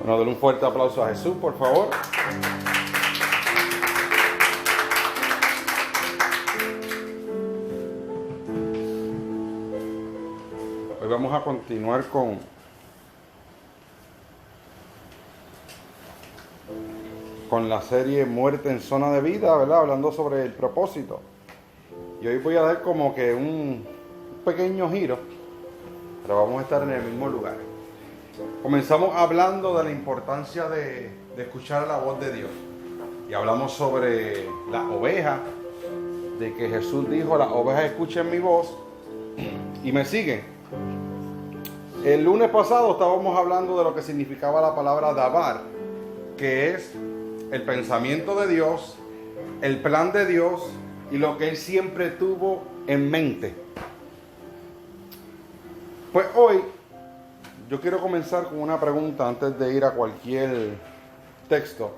Bueno, denle un fuerte aplauso a Jesús, por favor. Hoy vamos a continuar con la serie Muerte en Zona de Vida, ¿verdad? Hablando sobre el propósito. Y hoy voy a dar como que un pequeño giro, pero vamos a estar en el mismo lugar. Comenzamos hablando de la importancia de escuchar la voz de Dios. Y hablamos sobre las ovejas, de que Jesús dijo, las ovejas escuchen mi voz y me siguen. El lunes pasado estábamos hablando de lo que significaba la palabra dabar, que es el pensamiento de Dios, el plan de Dios y lo que Él siempre tuvo en mente. Pues hoy yo quiero comenzar con una pregunta antes de ir a cualquier texto.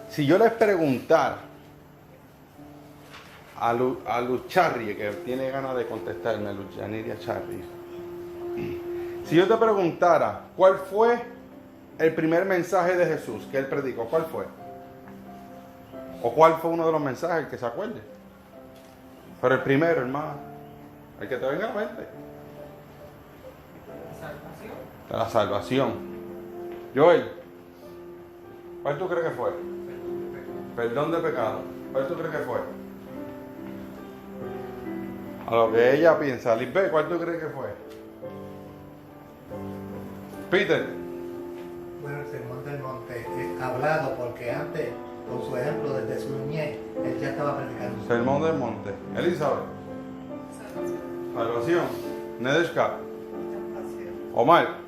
Si yo les preguntara a Lucharri, que tiene ganas de contestarme, Luchaniria Charri, si yo te preguntara cuál fue el primer mensaje de Jesús que Él predicó, ¿cuál fue? ¿O cuál fue uno de los mensajes que se acuerde? Pero el primero, hermano, el que te venga a la mente. La salvación. Joel, ¿cuál tú crees que fue? Perdón de pecado. ¿Cuál tú crees que fue? A lo que ella piensa. Lisbeth, ¿cuál tú crees que fue? Peter. Bueno, el sermón del monte hablado, porque antes, con su ejemplo, desde su niñez, él ya estaba predicando. Sermón del monte. Elizabeth. Salvación. Nedeshka. Omar.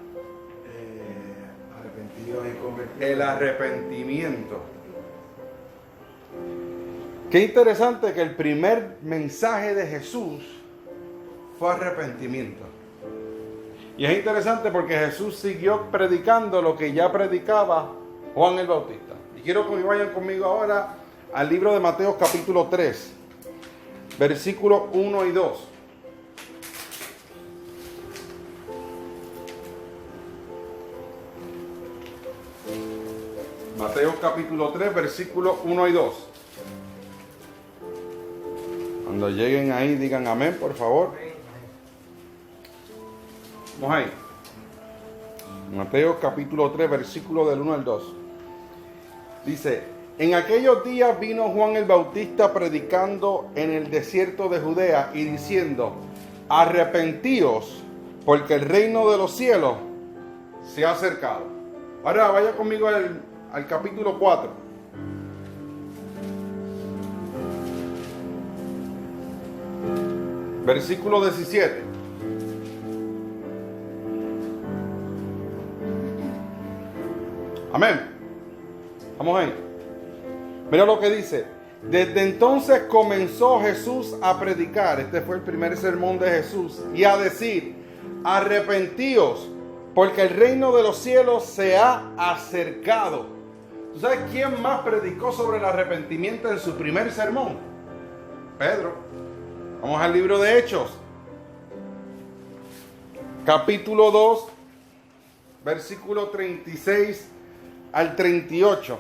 Arrepentidos y convertidos. El arrepentimiento. Qué interesante que el primer mensaje de Jesús fue arrepentimiento. Y es interesante porque Jesús siguió predicando lo que ya predicaba Juan el Bautista. Y quiero que vayan conmigo ahora al libro de Mateo capítulo 3, versículos 1 y 2. Mateo capítulo 3, versículos 1 y 2. Cuando lleguen ahí, digan amén, por favor. Vamos ahí. Mateo capítulo 3, versículo del 1 al 2. Dice, en aquellos días vino Juan el Bautista predicando en el desierto de Judea y diciendo, arrepentíos, porque el reino de los cielos se ha acercado. Ahora vaya conmigo al capítulo 4. Versículo 17. Amén. Vamos ahí. Mira lo que dice. Desde entonces comenzó Jesús a predicar. Este fue el primer sermón de Jesús. Y a decir, arrepentíos, porque el reino de los cielos se ha acercado. ¿Tú sabes quién más predicó sobre el arrepentimiento en su primer sermón? Pedro. Vamos al libro de Hechos. Capítulo 2, versículo 36 al 38.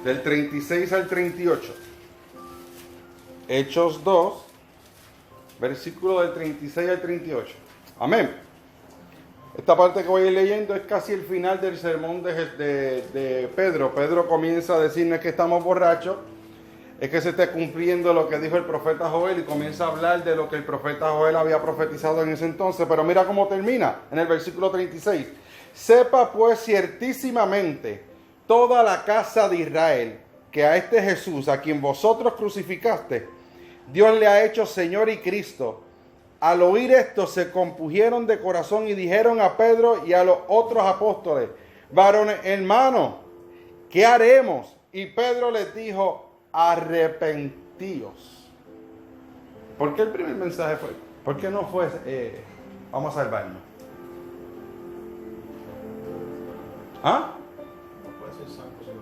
Del 36 al 38. Hechos 2, versículo del 36 al 38. Amén. Esta parte que voy a ir leyendo es casi el final del sermón de Pedro. Pedro comienza a decirnos que estamos borrachos. Es que se esté cumpliendo lo que dijo el profeta Joel y comienza a hablar de lo que el profeta Joel había profetizado en ese entonces. Pero mira cómo termina en el versículo 36. Sepa pues ciertísimamente toda la casa de Israel que a este Jesús, a quien vosotros crucificaste, Dios le ha hecho Señor y Cristo. Al oír esto se compungieron de corazón y dijeron a Pedro y a los otros apóstoles, varones hermanos, ¿qué haremos? Y Pedro les dijo, arrepentíos. ¿Por qué el primer mensaje fue? ¿Por qué no fue vamos a salvarnos? ¿Ah? No puede ser santo sin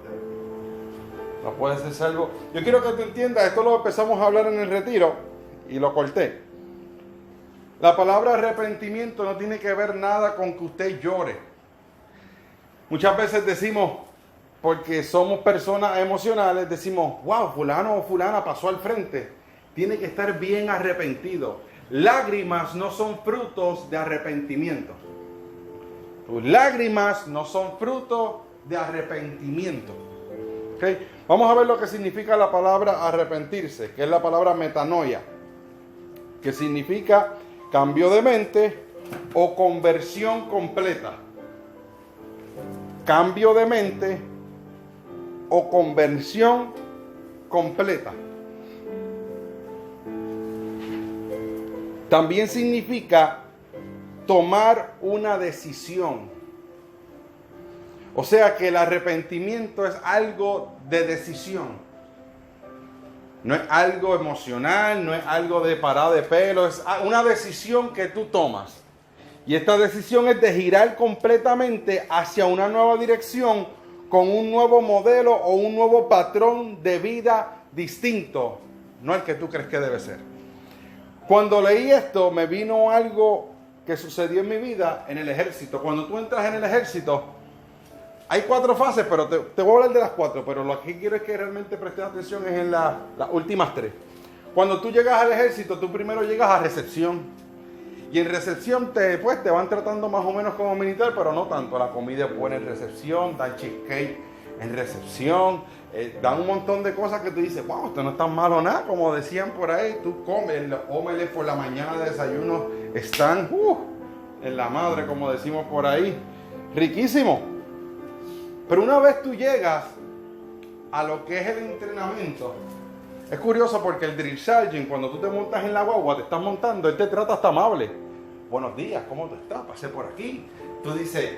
No puede ser salvo. Yo quiero que tú entiendas, esto lo empezamos a hablar en el retiro y lo corté. La palabra arrepentimiento no tiene que ver nada con que usted llore. Muchas veces decimos, porque somos personas emocionales, decimos, wow, fulano o fulana pasó al frente. Tiene que estar bien arrepentido. Lágrimas no son frutos de arrepentimiento. Tus lágrimas no son frutos de arrepentimiento. ¿Okay? Vamos a ver lo que significa la palabra arrepentirse, que es la palabra metanoia, que significa cambio de mente o conversión completa. Cambio de mente o conversión completa. También significa tomar una decisión. O sea que el arrepentimiento es algo de decisión. No es algo emocional, no es algo de parada de pelo, es una decisión que tú tomas. Y esta decisión es de girar completamente hacia una nueva dirección con un nuevo modelo o un nuevo patrón de vida distinto, no el que tú crees que debe ser. Cuando leí esto, me vino algo que sucedió en mi vida en el ejército. Cuando tú entras en el ejército, hay 4 fases, pero te voy a hablar de las 4, pero lo que quiero es que realmente prestes atención es en las últimas 3. Cuando tú llegas al ejército, tú primero llegas a recepción. Y en recepción te van tratando más o menos como militar, pero no tanto. La comida es buena en recepción, dan cheesecake en recepción, dan un montón de cosas que tú dices, wow, esto no es tan malo nada, como decían por ahí. Tú comes, los omelets por la mañana de desayuno están en la madre, como decimos por ahí, riquísimo. Pero una vez tú llegas a lo que es el entrenamiento, es curioso porque el drill sergeant, cuando tú te montas en la guagua, te estás montando, él te trata hasta amable. Buenos días, ¿cómo tú estás? Pasé por aquí. Tú dices,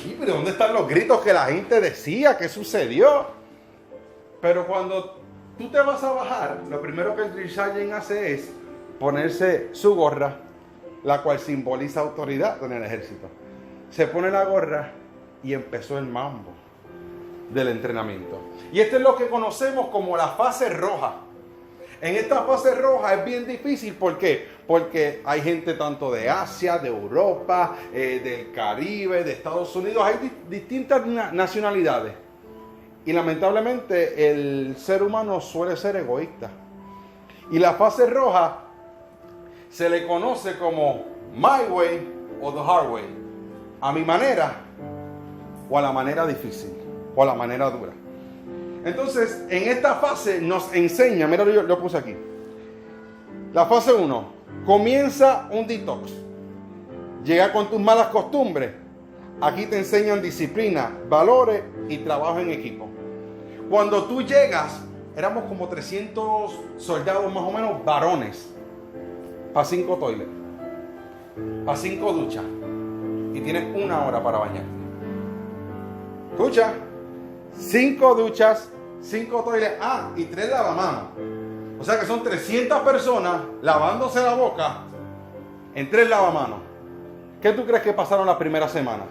¿y pero dónde están los gritos que la gente decía? ¿Qué sucedió? Pero cuando tú te vas a bajar, lo primero que el drill sergeant hace es ponerse su gorra, la cual simboliza autoridad en el ejército. Se pone la gorra y empezó el mambo del entrenamiento. Y esto es lo que conocemos como la fase roja. En esta fase roja es bien difícil. ¿Por qué? Porque hay gente tanto de Asia, de Europa, del Caribe, de Estados Unidos. Hay distintas nacionalidades. Y lamentablemente el ser humano suele ser egoísta. Y la fase roja se le conoce como my way o the hard way. A mi manera o a la manera difícil o a la manera dura. Entonces, en esta fase nos enseña, mira, yo lo puse aquí. La fase 1, comienza un detox. Llega con tus malas costumbres. Aquí te enseñan disciplina, valores y trabajo en equipo. Cuando tú llegas, éramos como 300 soldados más o menos varones. Para 5 toilets. Para 5 duchas. Y tienes 1 hora para bañarte. Escucha. 5 duchas, 5 toilets, y 3 lavamanos. O sea que son 300 personas lavándose la boca en 3 lavamanos. ¿Qué tú crees que pasaron las primeras semanas?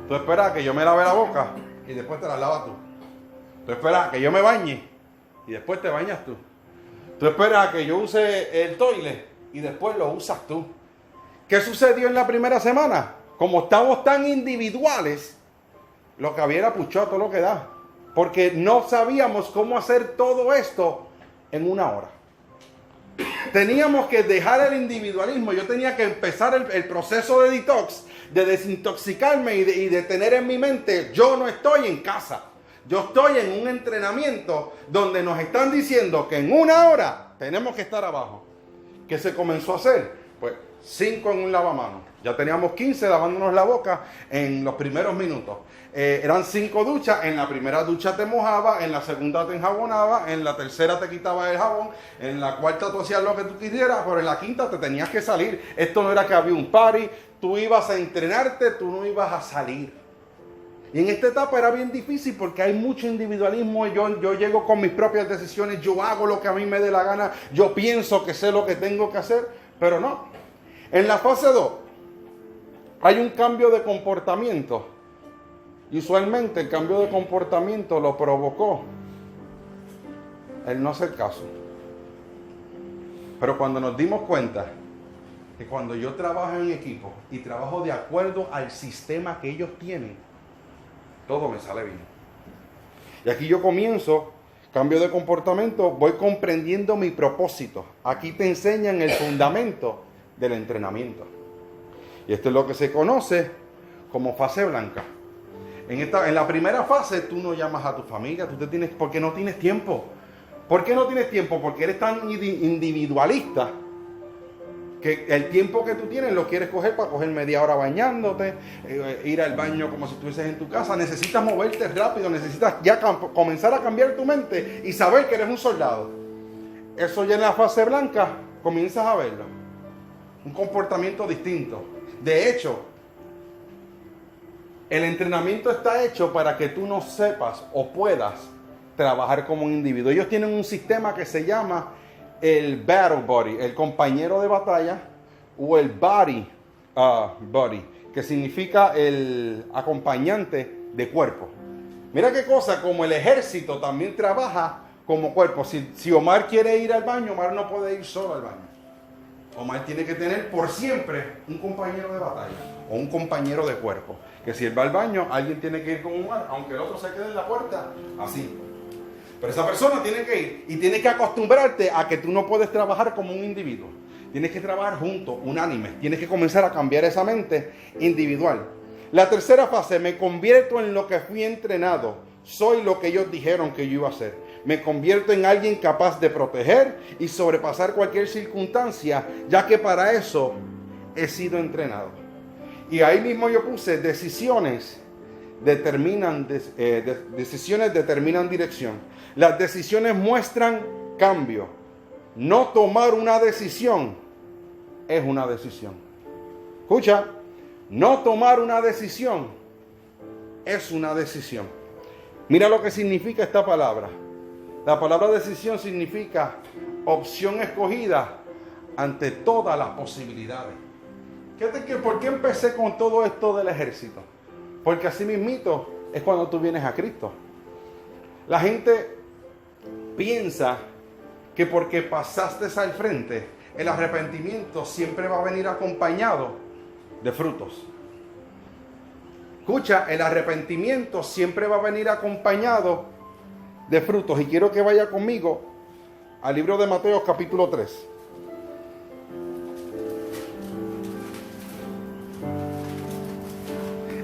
Tú esperas que yo me lave la boca y después te la lavas tú. Tú esperas que yo me bañe y después te bañas tú. Tú esperas que yo use el toilet y después lo usas tú. ¿Qué sucedió en la primera semana? Como estamos tan individuales, lo que había era puchó todo lo que da. Porque no sabíamos cómo hacer todo esto en 1 hora. Teníamos que dejar el individualismo. Yo tenía que empezar el proceso de detox, de desintoxicarme y de tener en mi mente, yo no estoy en casa. Yo estoy en un entrenamiento donde nos están diciendo que en 1 hora tenemos que estar abajo. ¿Qué se comenzó a hacer? Pues 5 en un lavamanos. Ya teníamos 15 lavándonos la boca en los primeros minutos. Eran 5 duchas. En la primera ducha te mojaba, en la segunda te enjabonaba, en la tercera te quitabas el jabón, en la cuarta tú hacías lo que tú quisieras, pero en la quinta te tenías que salir. Esto no era que había un party, tú ibas a entrenarte, tú no ibas a salir. Y en esta etapa era bien difícil porque hay mucho individualismo. Yo llego con mis propias decisiones, yo hago lo que a mí me dé la gana, yo pienso que sé lo que tengo que hacer, pero no. En la fase 2 hay un cambio de comportamiento. Y usualmente el cambio de comportamiento lo provocó el no hacer caso. Pero cuando nos dimos cuenta que cuando yo trabajo en equipo y trabajo de acuerdo al sistema que ellos tienen, todo me sale bien. Y aquí yo comienzo, cambio de comportamiento, voy comprendiendo mi propósito. Aquí te enseñan el fundamento del entrenamiento. Y esto es lo que se conoce como fase blanca. En la primera fase tú no llamas a tu familia, porque no tienes tiempo. ¿Por qué no tienes tiempo? Porque eres tan individualista que el tiempo que tú tienes lo quieres coger para coger media hora bañándote, ir al baño como si estuvieses en tu casa. Necesitas moverte rápido, necesitas ya comenzar a cambiar tu mente y saber que eres un soldado. Eso ya en la fase blanca comienzas a verlo. Un comportamiento distinto. De hecho, el entrenamiento está hecho para que tú no sepas o puedas trabajar como un individuo. Ellos tienen un sistema que se llama el battle buddy, el compañero de batalla, o el buddy, que significa el acompañante de cuerpo. Mira qué cosa, como el ejército también trabaja como cuerpo. Si Omar quiere ir al baño, Omar no puede ir solo al baño. Omar tiene que tener por siempre un compañero de batalla o un compañero de cuerpo. Que si él va al baño, alguien tiene que ir con Omar, aunque el otro se quede en la puerta, así. Pero esa persona tiene que ir y tiene que acostumbrarte a que tú no puedes trabajar como un individuo. Tienes que trabajar juntos, unánimes. Tienes que comenzar a cambiar esa mente individual. La tercera fase, me convierto en lo que fui entrenado. Soy lo que ellos dijeron que yo iba a ser. Me convierto en alguien capaz de proteger y sobrepasar cualquier circunstancia, ya que para eso he sido entrenado. Y ahí mismo yo puse decisiones determinan dirección. Las decisiones muestran cambio. No tomar una decisión es una decisión. Escucha, no tomar una decisión es una decisión. Mira lo que significa esta palabra. La palabra decisión significa opción escogida ante todas las posibilidades. Fíjate ¿por qué empecé con todo esto del ejército? Porque así mismito es cuando tú vienes a Cristo. La gente piensa que porque pasaste al frente, el arrepentimiento siempre va a venir acompañado de frutos. Escucha, el arrepentimiento siempre va a venir acompañado de frutos. Y quiero que vaya conmigo al libro de Mateo capítulo 3.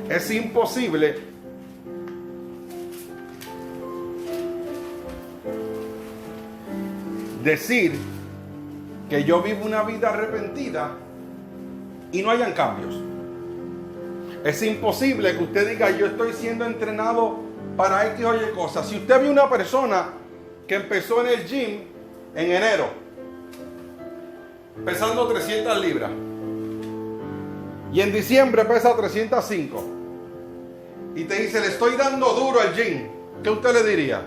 Es imposible decir que yo vivo una vida arrepentida y no hayan cambios. Es imposible que usted diga yo estoy siendo entrenado para X o Y cosas. Si usted ve una persona que empezó en el gym en enero pesando 300 libras y en diciembre pesa 305 y te dice le estoy dando duro al gym, ¿qué usted le diría?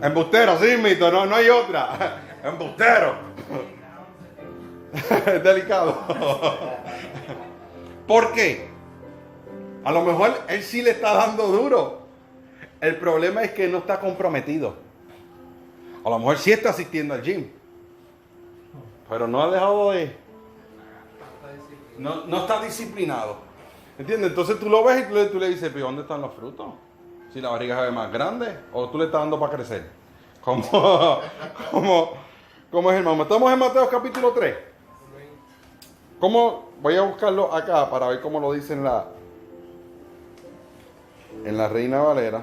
Embustero, sí, mito, no hay otra. Embustero. Es delicado. ¿Por qué? A lo mejor él sí le está dando duro. El problema es que no está comprometido. A lo mejor sí está asistiendo al gym, pero no ha dejado de... No está disciplinado. ¿Entiendes? Entonces tú lo ves y tú le dices, ¿pero dónde están los frutos? Si la barriga se ve más grande, o tú le estás dando para crecer. ¿Cómo es, hermano? Estamos en Mateo capítulo 3. Voy a buscarlo acá para ver cómo lo dice en la Reina Valera.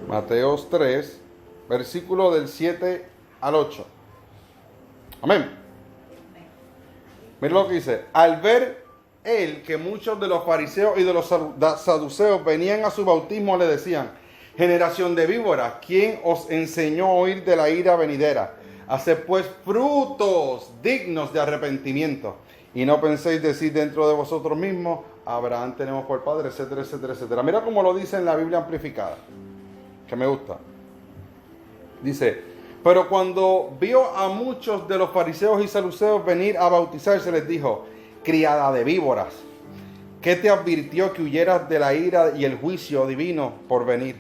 Mateo 3, versículo del 7 al 8. Amén. Mira lo que dice. Al ver él que muchos de los fariseos y de los saduceos venían a su bautismo, le decían: generación de víboras, ¿quién os enseñó a oír de la ira venidera? Haced pues frutos dignos de arrepentimiento. Y no penséis decir dentro de vosotros mismos: Abraham tenemos por padre, etcétera, etcétera, etcétera. Mira cómo lo dice en la Biblia amplificada, que me gusta. Dice: pero cuando vio a muchos de los fariseos y saduceos venir a bautizarse, les dijo: criada de víboras, ¿Qué te advirtió que huyeras de la ira y el juicio divino por venir?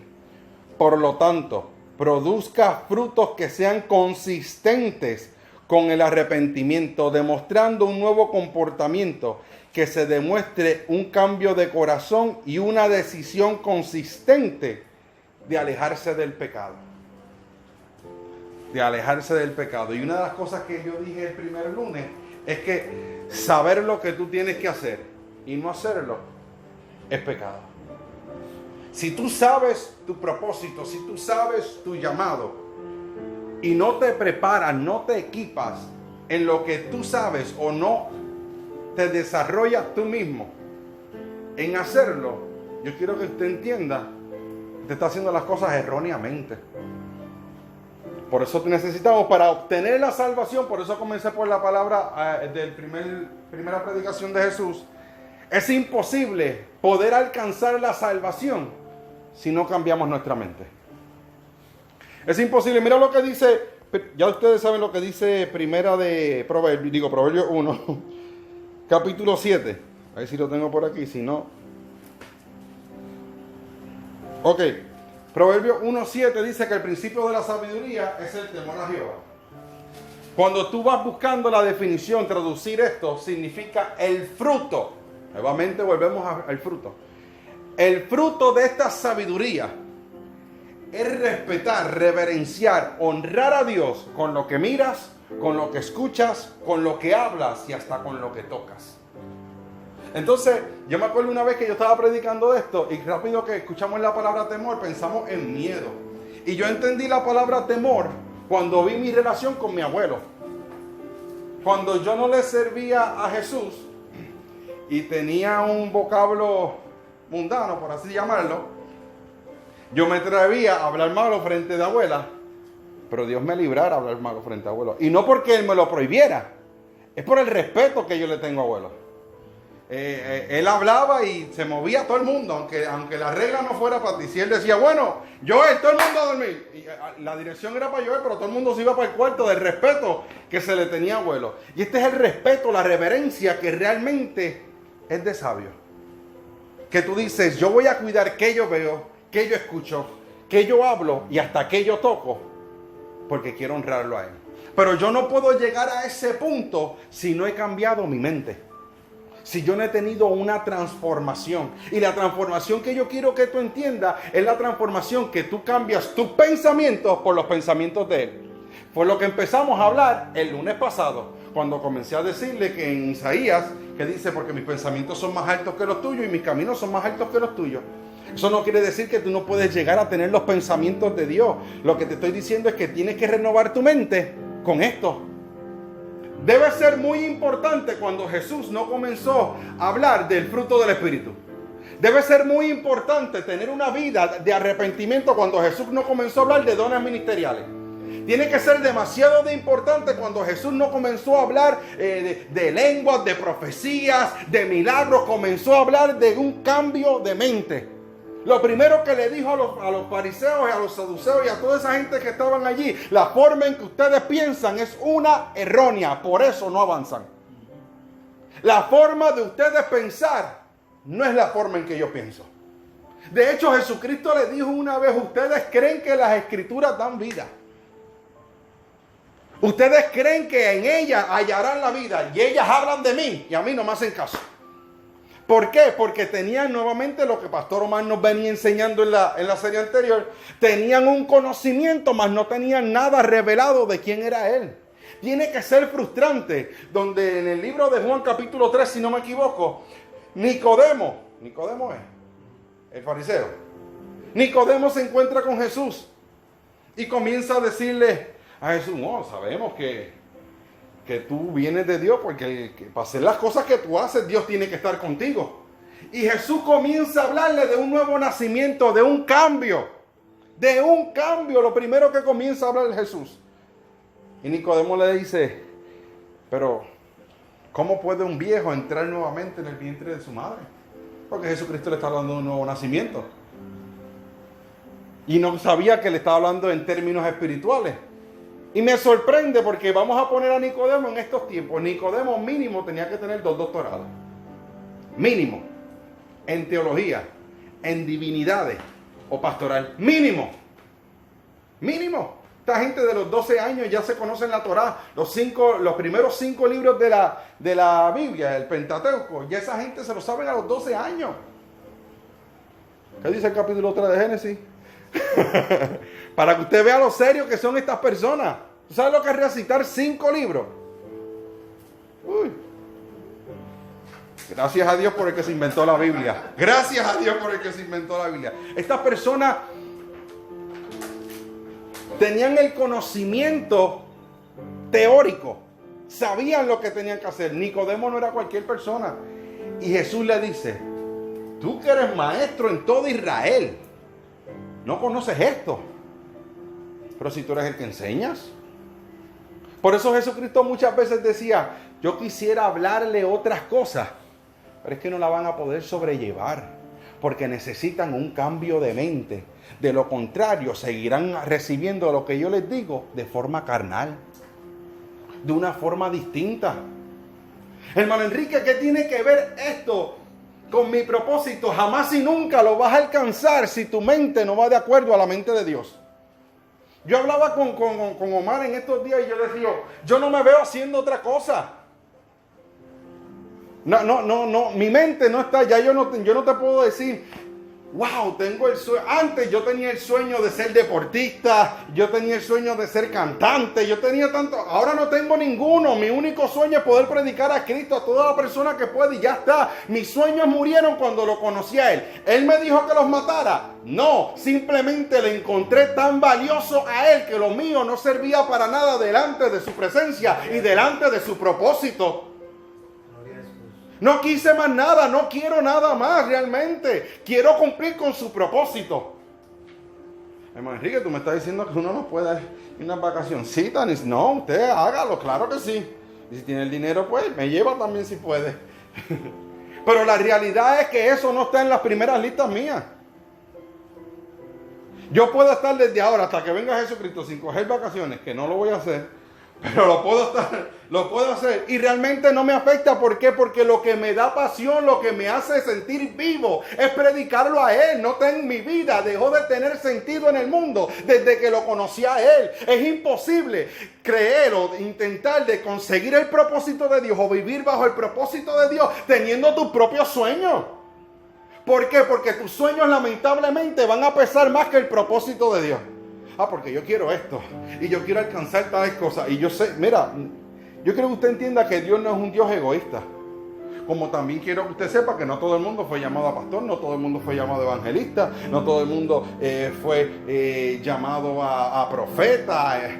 Por lo tanto, produzca frutos que sean consistentes con el arrepentimiento, demostrando un nuevo comportamiento, que se demuestre un cambio de corazón y una decisión consistente de alejarse del pecado. De alejarse del pecado. Y una de las cosas que yo dije el primer lunes es que saber lo que tú tienes que hacer y no hacerlo es pecado. Si tú sabes tu propósito, si tú sabes tu llamado y no te preparas, no te equipas en lo que tú sabes o no te desarrollas tú mismo en hacerlo, yo quiero que usted entienda que te está haciendo las cosas erróneamente. Por eso necesitamos, para obtener la salvación, por eso comencé por la palabra del primera predicación de Jesús, es imposible poder alcanzar la salvación si no cambiamos nuestra mente. Es imposible. Mira lo que dice, ya ustedes saben lo que dice Proverbios 1, capítulo 7. A ver si lo tengo por aquí, si no. Ok. Proverbios 1:7 dice que el principio de la sabiduría es el temor a Jehová. Cuando tú vas buscando la definición, traducir esto significa el fruto. Nuevamente volvemos al fruto. El fruto de esta sabiduría es respetar, reverenciar, honrar a Dios con lo que miras, con lo que escuchas, con lo que hablas y hasta con lo que tocas. Entonces, yo me acuerdo una vez que yo estaba predicando esto y rápido que escuchamos la palabra temor, pensamos en miedo. Y yo entendí la palabra temor cuando vi mi relación con mi abuelo. Cuando yo no le servía a Jesús y tenía un vocablo mundano, por así llamarlo, yo me atrevía a hablar malo frente de abuela, pero Dios me librara a hablar malo frente a abuelo. Y no porque Él me lo prohibiera, es por el respeto que yo le tengo a abuelo. Él hablaba y se movía todo el mundo, aunque la regla no fuera para ti. Si él decía, bueno, Joel, todo el mundo a dormir. Y la dirección era para Joel, pero todo el mundo se iba para el cuarto del respeto que se le tenía a abuelo. Y este es el respeto, la reverencia que realmente es de sabio. Que tú dices, yo voy a cuidar que yo veo, que yo escucho, que yo hablo y hasta que yo toco, porque quiero honrarlo a Él. Pero yo no puedo llegar a ese punto si no he cambiado mi mente. Si yo no he tenido una transformación. Y la transformación que yo quiero que tú entiendas es la transformación que tú cambias tus pensamientos por los pensamientos de Él. Fue lo que empezamos a hablar el lunes pasado, cuando comencé a decirle que en Isaías, que dice, porque mis pensamientos son más altos que los tuyos y mis caminos son más altos que los tuyos. Eso no quiere decir que tú no puedes llegar a tener los pensamientos de Dios. Lo que te estoy diciendo es que tienes que renovar tu mente con esto. Debe ser muy importante cuando Jesús no comenzó a hablar del fruto del Espíritu. Debe ser muy importante tener una vida de arrepentimiento cuando Jesús no comenzó a hablar de dones ministeriales. Tiene que ser demasiado de importante cuando Jesús no comenzó a hablar de lenguas, de profecías, de milagros. Comenzó a hablar de un cambio de mente. Lo primero que le dijo a los fariseos y a los saduceos y a toda esa gente que estaban allí, la forma en que ustedes piensan es una errónea, por eso no avanzan. La forma de ustedes pensar no es la forma en que yo pienso. De hecho, Jesucristo le dijo una vez, ustedes creen que las escrituras dan vida. Ustedes creen que en ellas hallarán la vida y ellas hablan de mí y a mí no me hacen caso. ¿Por qué? Porque tenían nuevamente lo que Pastor Omar nos venía enseñando en la serie anterior. Tenían un conocimiento, mas no tenían nada revelado de quién era Él. Tiene que ser frustrante, donde en el libro de Juan capítulo 3, si no me equivoco, Nicodemo es el fariseo. Nicodemo se encuentra con Jesús y comienza a decirle a Jesús, no, sabemos que tú vienes de Dios, porque para hacer las cosas que tú haces, Dios tiene que estar contigo. Y Jesús comienza a hablarle de un nuevo nacimiento, de un cambio. Lo primero que comienza a hablar Jesús. Y Nicodemo le dice, pero ¿cómo puede un viejo entrar nuevamente en el vientre de su madre? Porque Jesucristo le está hablando de un nuevo nacimiento. Y no sabía que le estaba hablando en términos espirituales. Y me sorprende porque vamos a poner a Nicodemo en estos tiempos. Nicodemo mínimo tenía que tener 2 doctorados. Mínimo. en teología, en divinidades o pastoral. Mínimo. Mínimo. Esta gente de los 12 años ya se conocen la Torá, los primeros 5 libros de la Biblia, el Pentateuco. Ya esa gente se lo saben a los 12 años. ¿Qué dice el capítulo 3 de Génesis? Para que usted vea lo serio que son estas personas. ¿Tú sabes lo que es recitar 5 libros? Uy. Gracias a Dios por el que se inventó la Biblia. Gracias a Dios por el que se inventó la Biblia. Estas personas tenían el conocimiento teórico. Sabían lo que tenían que hacer. Nicodemo no era cualquier persona. Y Jesús le dice: tú que eres maestro en todo Israel, ¿no conoces esto? Pero si tú eres el que enseñas. Por eso Jesucristo muchas veces decía: yo quisiera hablarle otras cosas, pero es que no la van a poder sobrellevar, porque necesitan un cambio de mente. De lo contrario, seguirán recibiendo lo que yo les digo de forma carnal, de una forma distinta. Hermano Enrique, ¿qué tiene que ver esto con mi propósito? Jamás y nunca lo vas a alcanzar si tu mente no va de acuerdo a la mente de Dios. Yo hablaba con Omar en estos días y yo decía: yo no me veo haciendo otra cosa. No, mi mente no está, ya yo no te puedo decir: wow, tengo el sueño. Antes yo tenía el sueño de ser deportista, yo tenía el sueño de ser cantante, yo tenía tanto. Ahora no tengo ninguno. Mi único sueño es poder predicar a Cristo a toda la persona que puede y ya está. Mis sueños murieron cuando lo conocí a Él. ¿Él me dijo que los matara? No, simplemente le encontré tan valioso a Él que lo mío no servía para nada delante de su presencia y delante de su propósito. No quise más nada, no quiero nada más realmente. Quiero cumplir con su propósito. Hermano Enrique, tú me estás diciendo que uno no puede ir unas vacacioncitas. No, usted hágalo, claro que sí. Y si tiene el dinero, pues me lleva también si puede. Pero la realidad es que eso no está en las primeras listas mías. Yo puedo estar desde ahora hasta que venga Jesucristo sin coger vacaciones, que no lo voy a hacer. Pero lo puedo hacer y realmente no me afecta. ¿Por qué? Porque lo que me da pasión, lo que me hace sentir vivo es predicarlo a Él. No en mi vida dejó de tener sentido en el mundo desde que lo conocí a Él. Es imposible creer o intentar de conseguir el propósito de Dios o vivir bajo el propósito de Dios teniendo tus propios sueños. ¿Por qué? Porque tus sueños lamentablemente van a pesar más que el propósito de Dios. Porque yo quiero esto y yo quiero alcanzar tales cosas. Y yo sé, mira, yo quiero que usted entienda que Dios no es un Dios egoísta. Como también quiero que usted sepa que no todo el mundo fue llamado a pastor, no todo el mundo fue llamado a evangelista, no todo el mundo fue llamado a profeta,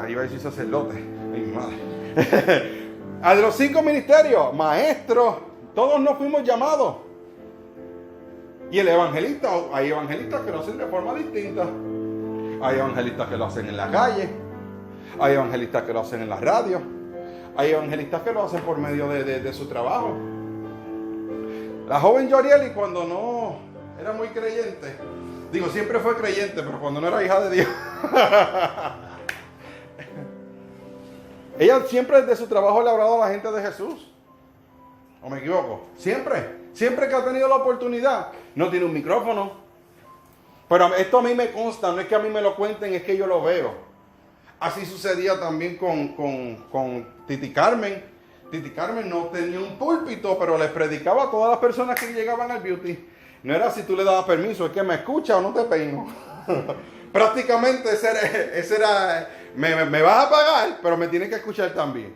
iba a decir sacerdote, mi madre. A los 5 ministerios, maestros, todos nos fuimos llamados. Y el evangelista, hay evangelistas que lo hacen de forma distinta. Hay evangelistas que lo hacen en la calle, hay evangelistas que lo hacen en la radio, hay evangelistas que lo hacen por medio de su trabajo. La joven Yorieli, cuando no era muy creyente, siempre fue creyente, pero cuando no era hija de Dios, ella siempre desde su trabajo le ha hablado a la gente de Jesús. ¿O me equivoco? Siempre que ha tenido la oportunidad, no tiene un micrófono. Pero esto a mí me consta, no es que a mí me lo cuenten, es que yo lo veo. Así sucedía también con Titi Carmen. Titi Carmen no tenía un púlpito, pero les predicaba a todas las personas que llegaban al beauty. No era si tú le dabas permiso, es que me escucha o no te peino. Prácticamente ese era me vas a pagar, pero me tienes que escuchar también.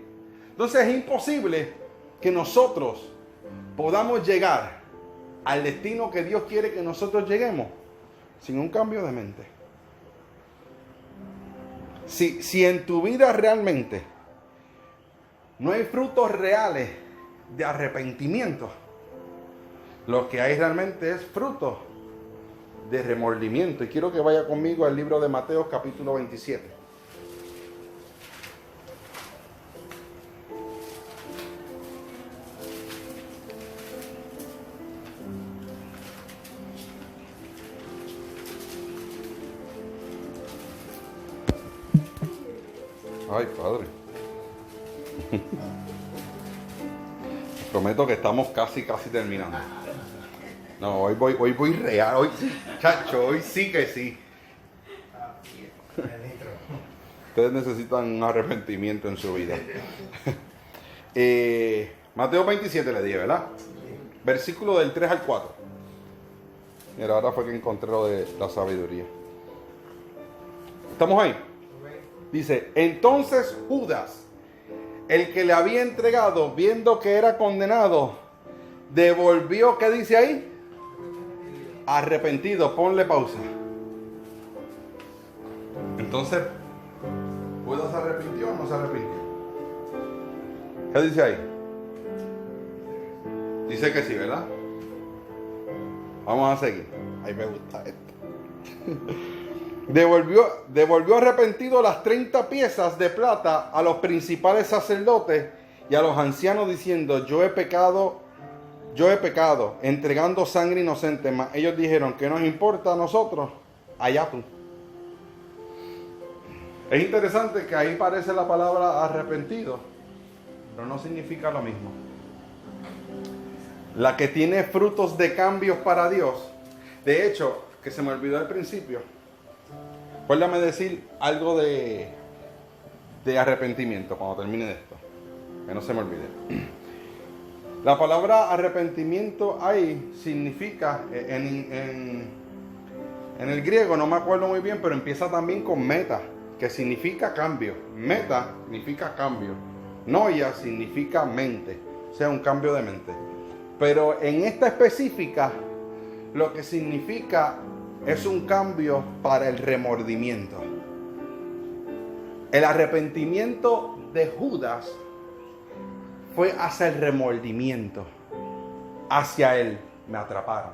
Entonces es imposible que nosotros podamos llegar al destino que Dios quiere que nosotros lleguemos sin un cambio de mente. Si en tu vida realmente no hay frutos reales de arrepentimiento, lo que hay realmente es fruto de remordimiento. Y quiero que vaya conmigo al libro de Mateo capítulo 27. Ay, Padre. Prometo que estamos casi terminando. No, hoy voy real. Hoy sí, chacho, hoy sí que sí. Ministro. Ustedes necesitan un arrepentimiento en su vida. Mateo 27 le dije, ¿verdad? Versículo del 3 al 4. Mira, ahora fue que encontré lo de la sabiduría. ¿Estamos ahí? Dice, entonces Judas, el que le había entregado, viendo que era condenado, devolvió, ¿qué dice ahí? Arrepentido. Ponle pausa. Entonces, ¿Judas se arrepintió o no se arrepintió? ¿Qué dice ahí? Dice que sí, ¿verdad? Vamos a seguir. Ahí me gusta esto. Devolvió arrepentido las 30 piezas de plata a los principales sacerdotes y a los ancianos diciendo, yo he pecado, entregando sangre inocente. Mas ellos dijeron, ¿qué nos importa a nosotros? Allá tú. Es interesante que ahí parece la palabra arrepentido, pero no significa lo mismo. La que tiene frutos de cambios para Dios. De hecho, que se me olvidó al principio. Acuérdame decir algo de arrepentimiento cuando termine de esto. Que no se me olvide. La palabra arrepentimiento ahí significa, en el griego no me acuerdo muy bien, pero empieza también con meta, que significa cambio. Meta significa cambio. Noia significa mente, o sea, un cambio de mente. Pero en esta específica, lo que significa es un cambio para el remordimiento. El arrepentimiento de Judas fue hacia el remordimiento. Hacia él me atraparon.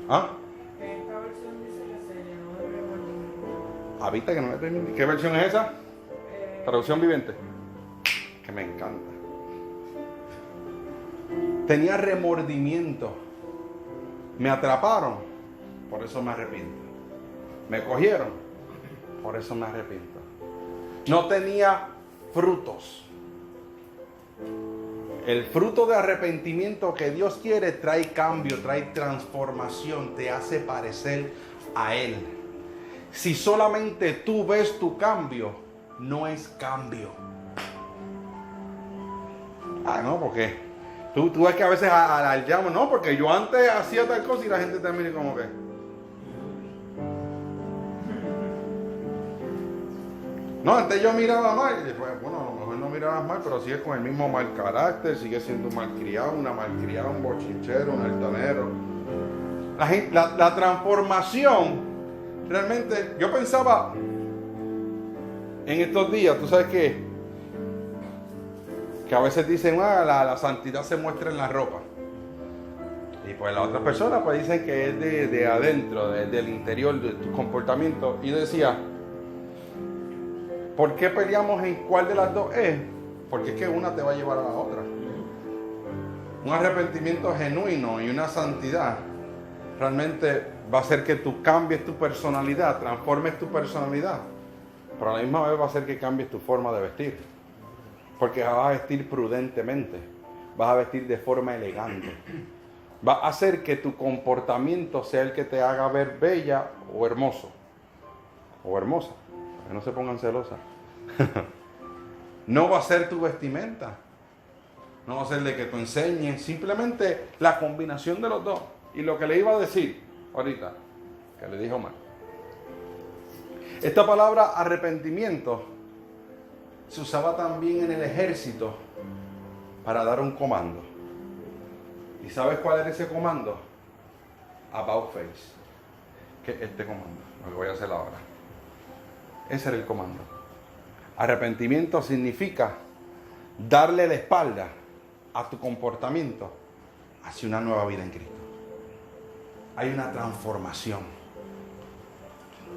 ¿Ah? Esta versión dice que se llenó de remordimiento. ¿Habita que no le terminé? ¿Qué versión es esa? Traducción viviente. Que me encanta. Tenía remordimiento. Me atraparon. Por eso me arrepiento. Me cogieron. Por eso me arrepiento. No tenía frutos. El fruto de arrepentimiento que Dios quiere trae cambio, trae transformación, te hace parecer a Él. Si solamente tú ves tu cambio, no es cambio. No, porque tú ves que a veces alargamos, no, porque yo antes hacía tal cosa y la gente termina como que. No, antes yo miraba mal y después, bueno, a lo mejor no mirabas mal, pero sigues con el mismo mal carácter, sigues siendo un malcriado, una malcriada, un bochinchero, un altanero. La transformación, realmente, yo pensaba en estos días, tú sabes que a veces dicen, la santidad se muestra en la ropa. Y pues las otras personas pues dicen que es de adentro, del interior, de tu comportamiento. Y yo decía, ¿por qué peleamos en cuál de las dos es? Porque es que una te va a llevar a la otra. Un arrepentimiento genuino y una santidad realmente va a hacer que tú cambies tu personalidad, transformes tu personalidad. Pero a la misma vez va a hacer que cambies tu forma de vestir. Porque vas a vestir prudentemente, vas a vestir de forma elegante. Va a hacer que tu comportamiento sea el que te haga ver bella o hermoso. O hermosa, para que no se pongan celosas. No va a ser tu vestimenta. No va a ser de que tú enseñes. Simplemente la combinación de los dos. Y lo que le iba a decir ahorita, que le dijo mal. Esta palabra arrepentimiento se usaba también en el ejército para dar un comando. ¿Y sabes cuál era ese comando? About face. ¿Qué es este comando? Lo que voy a hacer ahora. Ese era el comando. Arrepentimiento significa darle la espalda a tu comportamiento hacia una nueva vida en Cristo. Hay una transformación.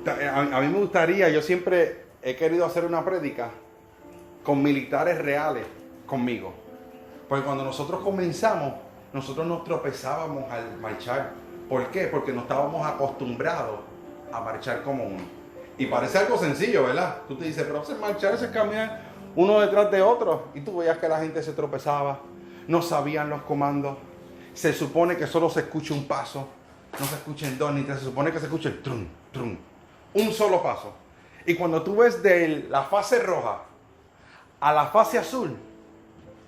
A mí me gustaría, yo siempre he querido hacer una prédica con militares reales conmigo. Porque cuando nosotros comenzamos, nosotros nos tropezábamos al marchar. ¿Por qué? Porque no estábamos acostumbrados a marchar como uno. Y parece algo sencillo, ¿verdad? Tú te dices, pero marchar es caminar uno detrás de otro. Y tú veías que la gente se tropezaba, no sabían los comandos. se supone que solo se escuche un paso, no se escuchen dos ni tres, se supone que se escuche el trum, trum, un solo paso. Y cuando tú ves de la fase roja a la fase azul,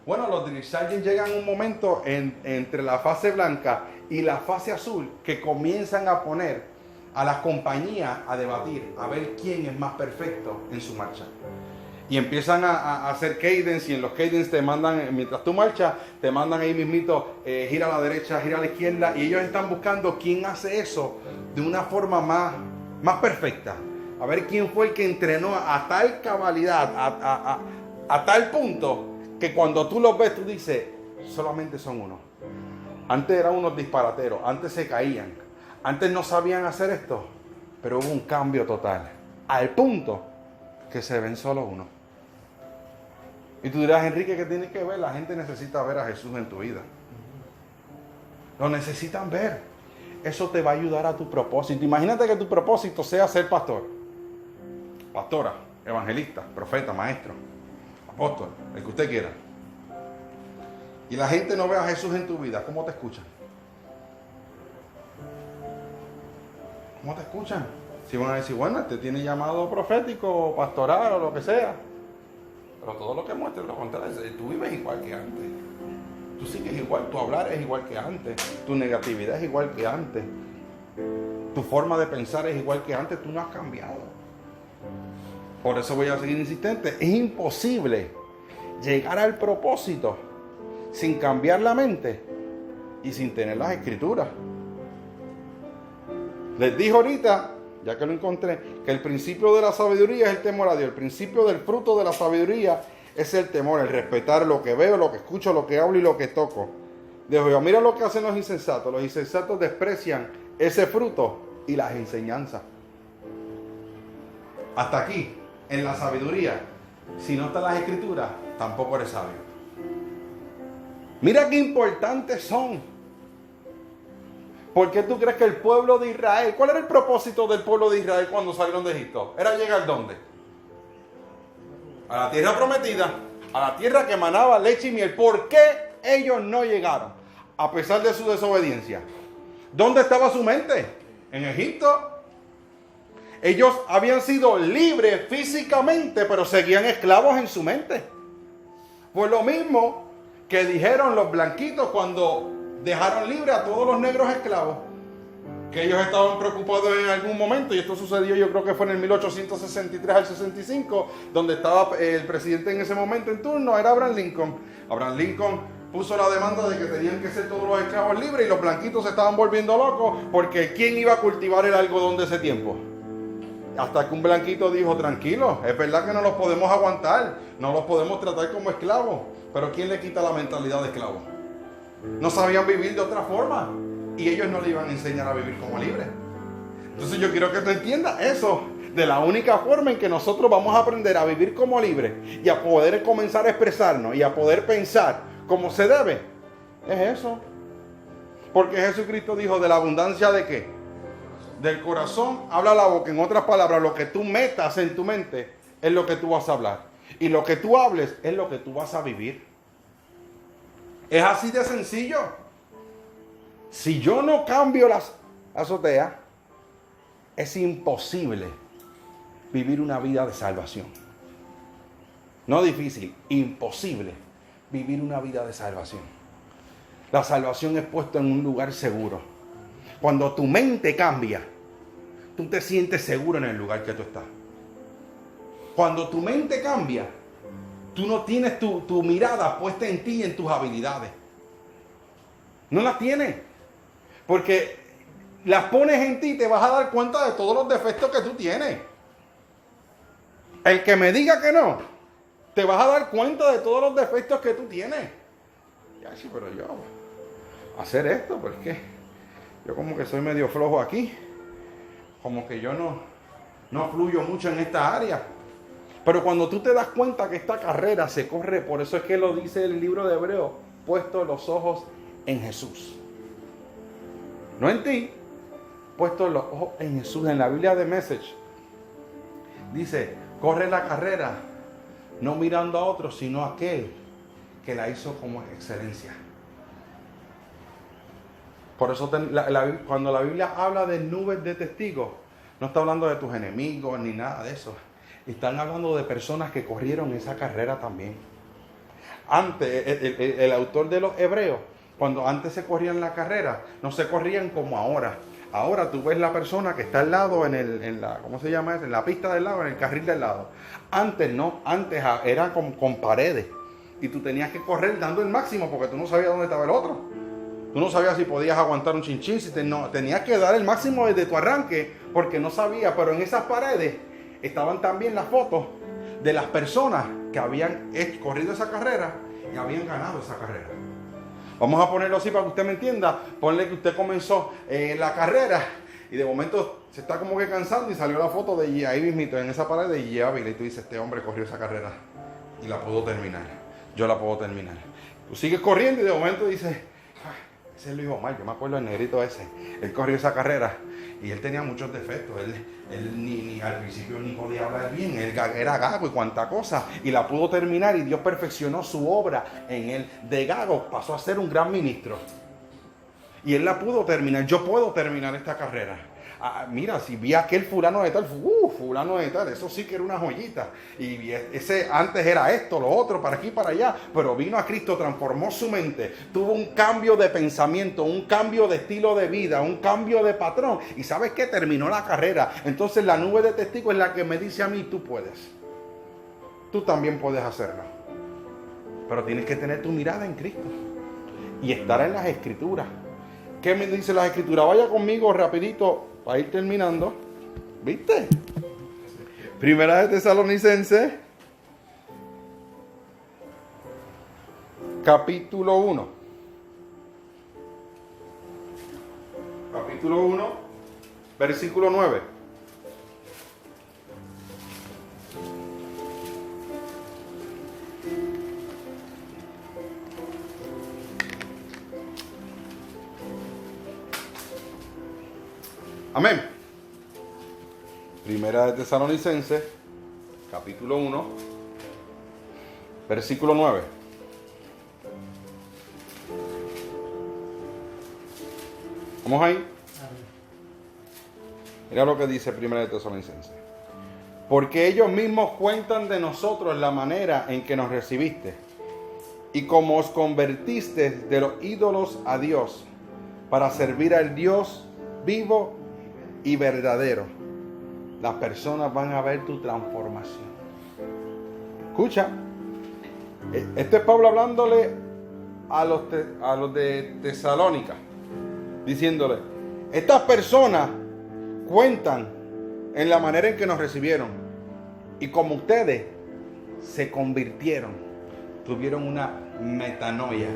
bueno, los drill sergeants llegan un momento entre la fase blanca y la fase azul que comienzan a poner a las compañías a debatir, a ver quién es más perfecto en su marcha. Y empiezan a hacer cadence, y en los cadence te mandan, mientras tú marchas, te mandan ahí mismito, gira a la derecha, gira a la izquierda, y ellos están buscando quién hace eso de una forma más perfecta. A ver quién fue el que entrenó a tal cabalidad, a tal punto, que cuando tú los ves, tú dices, solamente son uno. Antes eran unos disparateros, antes se caían, antes no sabían hacer esto, pero hubo un cambio total, al punto que se ven solo uno. Y tú dirás, Enrique, ¿qué tienes que ver? La gente necesita ver a Jesús en tu vida. Lo necesitan ver. Eso te va a ayudar a tu propósito. Imagínate que tu propósito sea ser pastor, pastora, evangelista, profeta, maestro, apóstol, el que usted quiera. Y la gente no ve a Jesús en tu vida. ¿Cómo te escuchan? ¿Cómo te escuchan? Si van a decir, bueno, este tiene llamado profético, pastoral o lo que sea. Pero todo lo que muestra es lo contrario. Tú vives igual que antes. Tú sigues igual, tu hablar es igual que antes. Tu negatividad es igual que antes. Tu forma de pensar es igual que antes. Tú no has cambiado. Por eso voy a seguir insistente. Es imposible llegar al propósito sin cambiar la mente y sin tener las escrituras. Les dije ahorita, ya que lo encontré, que el principio de la sabiduría es el temor a Dios. El principio del fruto de la sabiduría es el temor, el respetar lo que veo, lo que escucho, lo que hablo y lo que toco de Jehová. Mira lo que hacen los insensatos. Los insensatos desprecian ese fruto y las enseñanzas. Hasta aquí, en la sabiduría, si no están las escrituras, tampoco eres sabio. Mira qué importantes son. ¿Por qué tú crees que el pueblo de Israel, cuál era el propósito del pueblo de Israel cuando salieron de Egipto? Era llegar ¿dónde? A la tierra prometida, a la tierra que emanaba leche y miel. ¿Por qué ellos no llegaron? A pesar de su desobediencia. ¿Dónde estaba su mente? En Egipto. Ellos habían sido libres físicamente, pero seguían esclavos en su mente. Fue lo mismo que dijeron los blanquitos cuando dejaron libre a todos los negros esclavos, que ellos estaban preocupados en algún momento, y esto sucedió, yo creo que fue en el 1863 al 65, donde estaba el presidente en ese momento en turno, era Abraham Lincoln. Abraham Lincoln puso la demanda de que tenían que ser todos los esclavos libres, y los blanquitos se estaban volviendo locos, porque ¿quién iba a cultivar el algodón de ese tiempo? Hasta que un blanquito dijo, tranquilo, es verdad que no los podemos aguantar, no los podemos tratar como esclavos, pero ¿quién le quita la mentalidad de esclavo? No sabían vivir de otra forma, y ellos no le iban a enseñar a vivir como libres. Entonces yo quiero que tú entiendas eso, de la única forma en que nosotros vamos a aprender a vivir como libres y a poder comenzar a expresarnos y a poder pensar como se debe, es eso. Porque Jesucristo dijo, de la abundancia ¿de qué? Del corazón habla la boca. En otras palabras, lo que tú metas en tu mente es lo que tú vas a hablar, y lo que tú hables es lo que tú vas a vivir. Es así de sencillo. Si yo no cambio la azotea, es imposible vivir una vida de salvación. No difícil, imposible vivir una vida de salvación. La salvación es puesta en un lugar seguro. Cuando tu mente cambia, tú te sientes seguro en el lugar que tú estás. Cuando tu mente cambia, tú no tienes tu mirada puesta en ti y en tus habilidades. No las tienes. Porque las pones en ti y te vas a dar cuenta de todos los defectos que tú tienes. El que me diga que no, te vas a dar cuenta de todos los defectos que tú tienes. Ya, sí, pero yo hacer esto, porque yo como que soy medio flojo aquí. Como que yo no fluyo mucho en esta área. Pero cuando tú te das cuenta que esta carrera se corre, por eso es que lo dice el libro de Hebreos, puesto los ojos en Jesús. No en ti, puesto los ojos en Jesús. En la Biblia de Message dice, corre la carrera, no mirando a otros, sino a aquel que la hizo como excelencia. Por eso cuando la Biblia habla de nubes de testigos, no está hablando de tus enemigos ni nada de eso. Están hablando de personas que corrieron esa carrera también. Antes, el autor de los Hebreos, cuando antes se corrían la carrera, no se corrían como ahora. Ahora tú ves la persona que está al lado en la, ¿cómo se llama eso? En la pista del lado, en el carril del lado. Antes no, antes era con paredes. Y tú tenías que correr dando el máximo porque tú no sabías dónde estaba el otro. Tú no sabías si podías aguantar un chinchín, no, tenías que dar el máximo desde tu arranque porque no sabías. Pero en esas paredes estaban también las fotos de las personas que habían corrido esa carrera y habían ganado esa carrera. Vamos a ponerlo así para que usted me entienda. Ponle que usted comenzó la carrera y de momento se está como que cansando y salió la foto de ahí mismito en esa pared de Gia Ávila y tú dices, este hombre corrió esa carrera y la pudo terminar. Yo la puedo terminar. Tú sigues corriendo y de momento dices, ese es Luis Omar, yo me acuerdo del negrito ese. Él corrió esa carrera y él tenía muchos defectos. Él ni al principio ni podía hablar bien. Él era gago y cuanta cosa. Y la pudo terminar y Dios perfeccionó su obra en él. De gago pasó a ser un gran ministro. Y él la pudo terminar. Yo puedo terminar esta carrera. Mira, si vi a aquel fulano de tal, fulano de tal, eso sí que era una joyita. Y ese antes era esto, lo otro, para aquí, para allá. Pero vino a Cristo, transformó su mente, tuvo un cambio de pensamiento, un cambio de estilo de vida, un cambio de patrón. Y ¿sabes qué? Terminó la carrera. Entonces la nube de testigos es la que me dice a mí, tú puedes. Tú también puedes hacerlo. Pero tienes que tener tu mirada en Cristo y estar en las Escrituras. ¿Qué me dice las Escrituras? Vaya conmigo rapidito para ir terminando. ¿Viste? Primera de Tesalonicenses, capítulo 1. Capítulo 1, versículo 9. Amén. Primera de Tesalonicenses, capítulo 1, versículo 9. ¿Vamos ahí? Mira lo que dice Primera de Tesalonicenses. Porque ellos mismos cuentan de nosotros la manera en que nos recibiste y cómo os convertiste de los ídolos a Dios para servir al Dios vivo y verdadero. Las personas van a ver tu transformación. Escucha, este es Pablo hablándole a los de Tesalónica, diciéndole, estas personas cuentan en la manera en que nos recibieron y como ustedes se convirtieron, tuvieron una metanoia,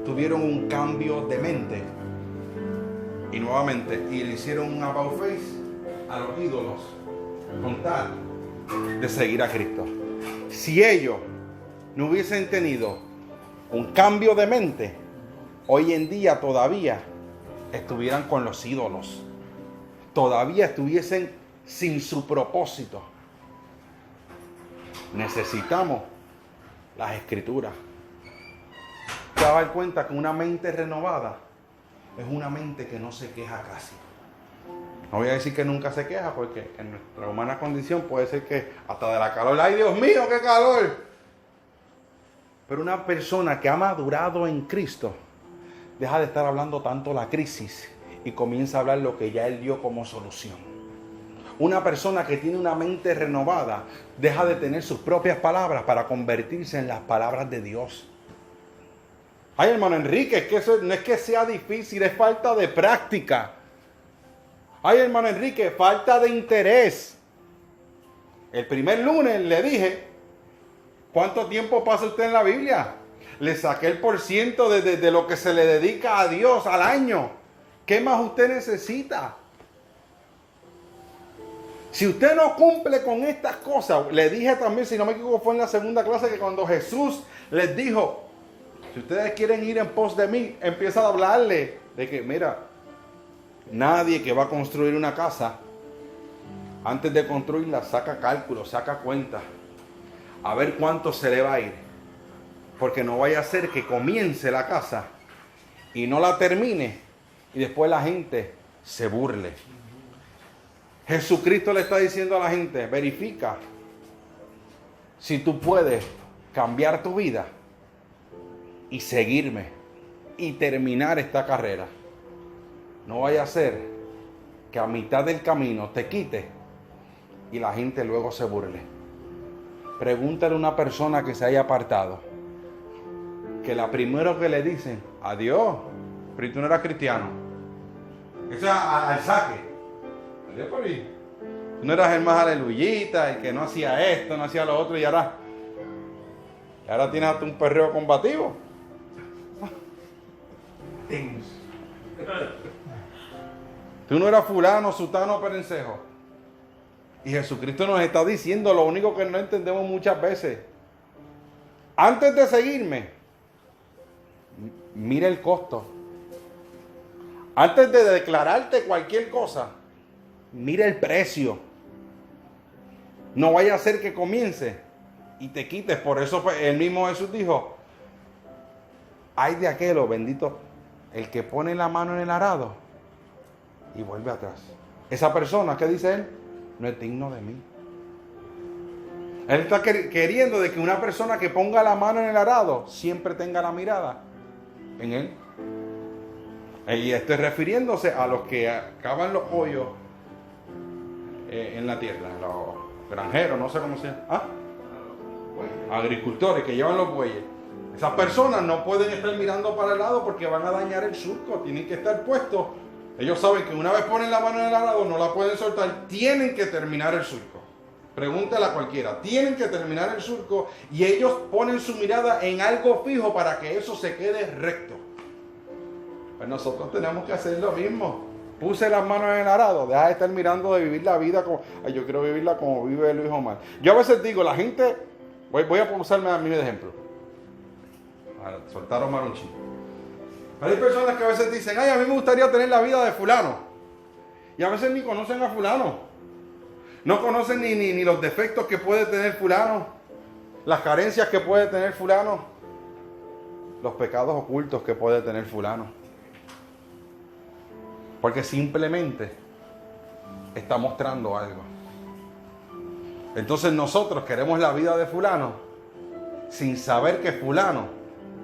tuvieron un cambio de mente. Y nuevamente, y le hicieron un about face a los ídolos con tal de seguir a Cristo. Si ellos no hubiesen tenido un cambio de mente, hoy en día todavía estuvieran con los ídolos. Todavía estuviesen sin su propósito. Necesitamos las Escrituras. Te vas a dar cuenta que una mente renovada es una mente que no se queja casi. No voy a decir que nunca se queja, porque en nuestra humana condición puede ser que hasta de la calor, ¡ay Dios mío, qué calor! Pero una persona que ha madurado en Cristo deja de estar hablando tanto la crisis y comienza a hablar lo que ya Él dio como solución. Una persona que tiene una mente renovada deja de tener sus propias palabras para convertirse en las palabras de Dios. Ay, hermano Enrique, es que eso no es que sea difícil, es falta de práctica. Ay, hermano Enrique, falta de interés. El primer lunes le dije, ¿cuánto tiempo pasa usted en la Biblia? Le saqué el % de lo que se le dedica a Dios al año. ¿Qué más usted necesita? Si usted no cumple con estas cosas, le dije también, si no me equivoco, fue en la segunda clase, que cuando Jesús les dijo, si ustedes quieren ir en pos de mí, empieza a hablarle de que, mira, nadie que va a construir una casa, antes de construirla, saca cálculos, saca cuentas, a ver cuánto se le va a ir. Porque no vaya a ser que comience la casa y no la termine y después la gente se burle. Jesucristo le está diciendo a la gente, verifica si tú puedes cambiar tu vida y seguirme y terminar esta carrera. No vaya a ser que a mitad del camino te quite y la gente luego se burle. Pregúntale a una persona que se haya apartado, que la primero que le dicen, adiós, pero tú no eras cristiano. Eso es al saque. Adiós por ahí. Tú no eras el más aleluyita, el que no hacía esto, no hacía lo otro, y ahora tienes hasta un perreo combativo. Tú no eras fulano, sutano, perencejo. Y Jesucristo nos está diciendo lo único que no entendemos muchas veces. Antes de seguirme, mira el costo. Antes de declararte cualquier cosa, mira el precio. No vaya a ser que comience y te quites. Por eso pues, el mismo Jesús dijo, ay de aquel, bendito, el que pone la mano en el arado y vuelve atrás. Esa persona, ¿qué dice él? No es digno de mí. Él está queriendo de que una persona que ponga la mano en el arado siempre tenga la mirada en él. Y estoy refiriéndose a los que cavan los hoyos en la tierra, los granjeros, no sé cómo se llama. Agricultores que llevan los bueyes. Esas personas no pueden estar mirando para el lado porque van a dañar el surco, tienen que estar puestos. Ellos saben que una vez ponen la mano en el arado no la pueden soltar, tienen que terminar el surco. Pregúntale a cualquiera, tienen que terminar el surco y ellos ponen su mirada en algo fijo para que eso se quede recto. Pues nosotros tenemos que hacer lo mismo. Puse las manos en el arado, deja de estar mirando de vivir la vida como, ay, yo quiero vivirla como vive Luis Omar. Yo a veces digo, la gente, voy a usarme a mí de ejemplo. A soltar a Omar un chico. Hay personas que a veces dicen, ay, a mí me gustaría tener la vida de fulano. Y a veces ni conocen a fulano. No conocen ni los defectos que puede tener fulano, las carencias que puede tener fulano, los pecados ocultos que puede tener fulano. Porque simplemente está mostrando algo. Entonces nosotros queremos la vida de fulano sin saber que fulano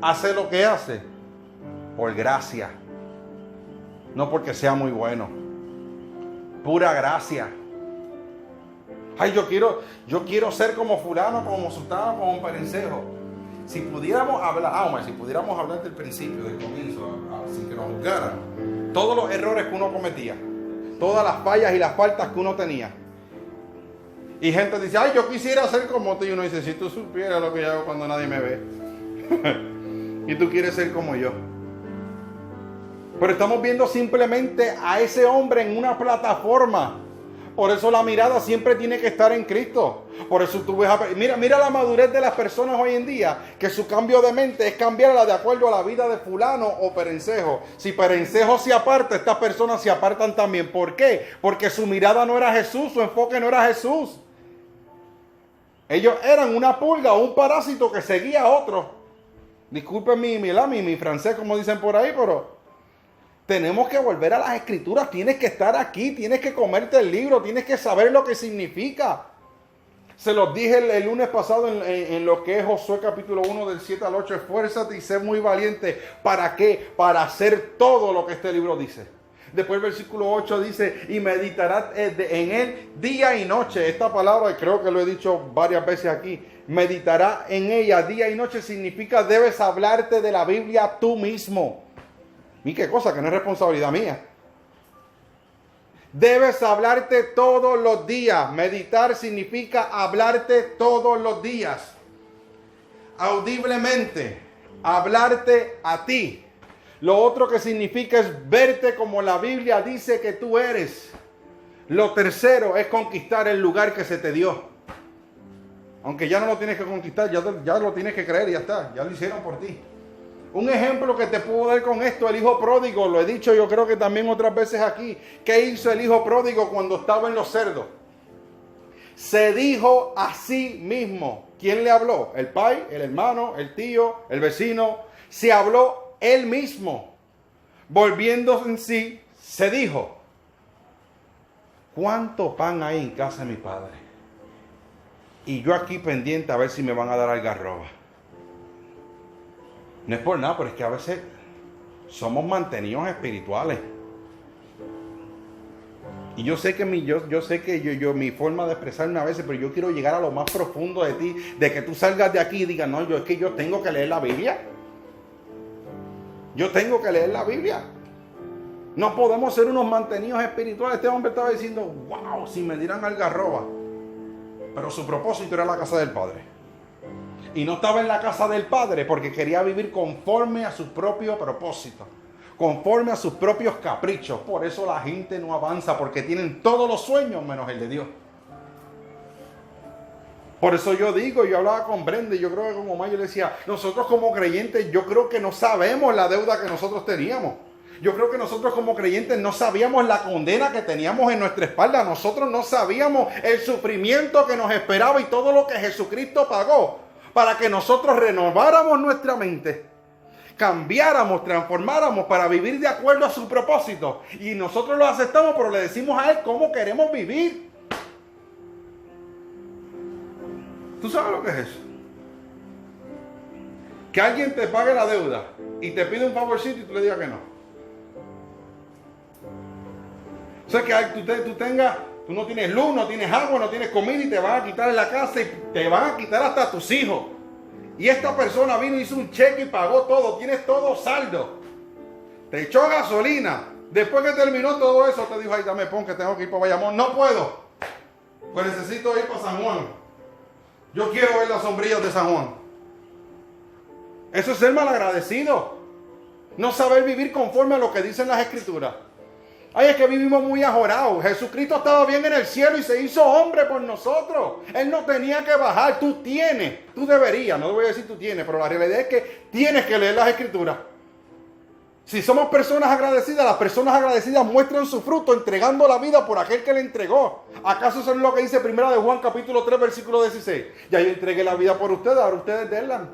hace lo que hace por gracia, no porque sea muy bueno. Pura gracia. Ay, yo quiero ser como fulano, como sultano, como perencejo. Si pudiéramos hablar del principio, del comienzo, sin que nos juzgaran, todos los errores que uno cometía, todas las fallas y las faltas que uno tenía. Y gente dice, ay, yo quisiera ser como tú. Y uno dice, si tú supieras lo que yo hago cuando nadie me ve. Y tú quieres ser como yo. Pero estamos viendo simplemente a ese hombre en una plataforma. Por eso la mirada siempre tiene que estar en Cristo. Por eso tú ves mira la madurez de las personas hoy en día, que su cambio de mente es cambiarla de acuerdo a la vida de fulano o perencejo. Si perencejo se aparta, estas personas se apartan también. ¿Por qué? Porque su mirada no era Jesús, su enfoque no era Jesús. Ellos eran una pulga o un parásito que seguía a otro. Disculpen mi francés, como dicen por ahí, pero tenemos que volver a las escrituras. Tienes que estar aquí, tienes que comerte el libro, tienes que saber lo que significa. Se los dije el lunes pasado en lo que es Josué capítulo 1 del 7 al 8. Esfuérzate y sé muy valiente. ¿Para qué? Para hacer todo lo que este libro dice. Después el versículo 8 dice, y meditarás en él día y noche. Esta palabra, creo que lo he dicho varias veces aquí, meditará en ella día y noche, significa debes hablarte de la Biblia tú mismo. ¿Y qué cosa? Que no es responsabilidad mía. Debes hablarte todos los días. Meditar significa hablarte todos los días. Audiblemente, hablarte a ti. Lo otro que significa es verte como la Biblia dice que tú eres. Lo tercero es conquistar el lugar que se te dio. Aunque ya no lo tienes que conquistar, ya lo tienes que creer y ya está. Ya lo hicieron por ti. Un ejemplo que te puedo dar con esto, el hijo pródigo, lo he dicho yo creo que también otras veces aquí. ¿Qué hizo el hijo pródigo cuando estaba en los cerdos? Se dijo a sí mismo. ¿Quién le habló? El pai, el hermano, el tío, el vecino. Se habló él mismo. volviendo en sí, se dijo: ¿cuánto pan hay en casa de mi padre? Y yo aquí pendiente a ver si me van a dar algarroba. No es por nada, pero es que a veces somos mantenidos espirituales. Y yo sé que mi forma de expresarme a veces, pero yo quiero llegar a lo más profundo de ti, de que tú salgas de aquí y digas: no, es que yo tengo que leer la Biblia. Yo tengo que leer la Biblia. No podemos ser unos mantenidos espirituales. Este hombre estaba diciendo: wow, si me dieran algarroba. Pero su propósito era la casa del Padre. Y no estaba en la casa del Padre porque quería vivir conforme a su propio propósito, conforme a sus propios caprichos. Por eso la gente no avanza, porque tienen todos los sueños menos el de Dios. Por eso yo hablaba con Brenda, y yo creo que con Omar, yo le decía: nosotros como creyentes, yo creo que no sabemos la deuda que nosotros teníamos. Yo creo que nosotros como creyentes no sabíamos la condena que teníamos en nuestra espalda. Nosotros no sabíamos el sufrimiento que nos esperaba y todo lo que Jesucristo pagó para que nosotros renováramos nuestra mente, cambiáramos, transformáramos para vivir de acuerdo a su propósito. Y nosotros lo aceptamos, pero le decimos a Él cómo queremos vivir. ¿Tú sabes lo que es eso? Que alguien te pague la deuda y te pide un favorcito y tú le digas que no. O sea, que tú no tienes luz, no tienes agua, no tienes comida y te van a quitar en la casa y te van a quitar hasta tus hijos. Y esta persona vino y hizo un cheque y pagó todo, tienes todo saldo. Te echó gasolina. Después que terminó todo eso, te dijo: ay, dame pon que tengo que ir para Bayamón. No puedo, pues necesito ir para San Juan. Yo quiero ver las sombrillas de San Juan. Eso es ser malagradecido. No saber vivir conforme a lo que dicen las Escrituras. Ay, es que vivimos muy ajorados. Jesucristo estaba bien en el cielo y se hizo hombre por nosotros. Él no tenía que bajar. Tú deberías, no voy a decir tú tienes, pero la realidad es que tienes que leer las Escrituras. Si somos personas agradecidas, las personas agradecidas muestran su fruto entregando la vida por aquel que le entregó. ¿Acaso eso es lo que dice 1 de Juan capítulo 3 versículo 16? Ya yo entregué la vida por ustedes, ahora ustedes denla.